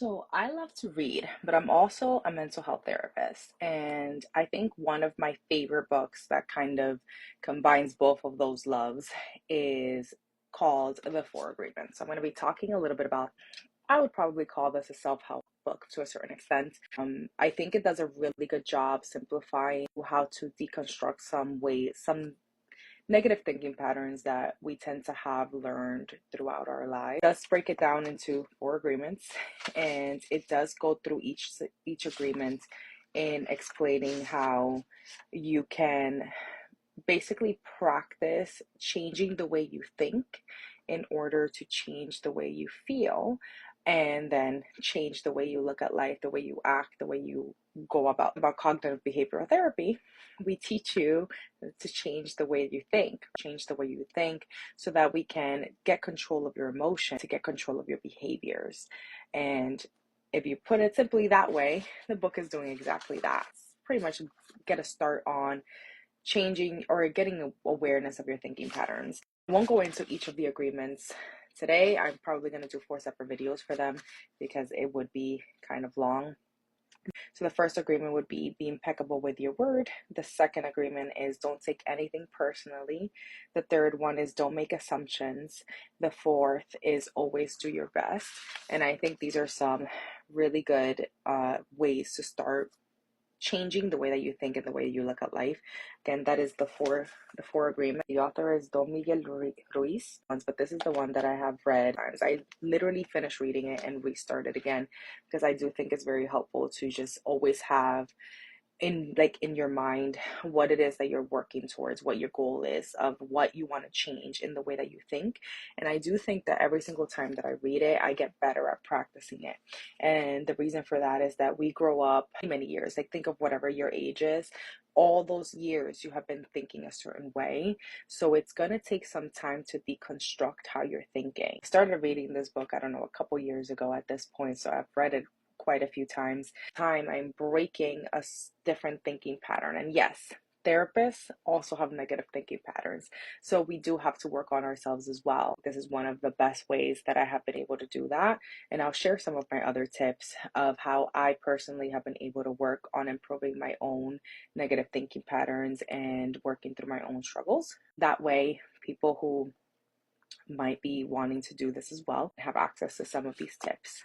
So I love to read, but I'm also a mental health therapist. And I think one of my favorite books that kind of combines both of those loves is called The Four Agreements. So I'm going to be talking a little bit about, I would probably call this a self-help book to a certain extent. I think it does a really good job simplifying how to deconstruct some negative thinking patterns that we tend to have learned throughout our lives. Let's break it down into four agreements, and it does go through each agreement in explaining how you can basically practice changing the way you think in order to change the way you feel, and then change the way you look at life, the way you act, the way you go about cognitive behavioral therapy. We teach you to change the way you think so that we can get control of your emotion, to get control of your behaviors. And if you put it simply that way, the book is doing exactly that. Pretty much get a start on changing or getting awareness of your thinking patterns. I won't go into each of the agreements today. I'm probably going to do four separate videos for them because it would be kind of long. So the first agreement would be impeccable with your word. The second agreement is don't take anything personally. The third one is don't make assumptions. The fourth is always do your best. And I think these are some really good ways to start changing the way that you think and the way you look at life. Again, that is the four agreement. The author is Don Miguel Ruiz, but this is the one that I have read times. I literally finished reading it and restarted again because I do think it's very helpful to just always have in your mind what it is that you're working towards, what your goal is of what you want to change in the way that you think. And I do think that every single time that I read it, I get better at practicing it. And the reason for that is that we grow up many years, like think of whatever your age is, all those years you have been thinking a certain way. So it's going to take some time to deconstruct how you're thinking. I started reading this book, I don't know, a couple years ago at this point, so I've read it quite a few times. I'm breaking a different thinking pattern. And yes, therapists also have negative thinking patterns. So we do have to work on ourselves as well. This is one of the best ways that I have been able to do that. And I'll share some of my other tips of how I personally have been able to work on improving my own negative thinking patterns and working through my own struggles. That way, people who might be wanting to do this as well have access to some of these tips.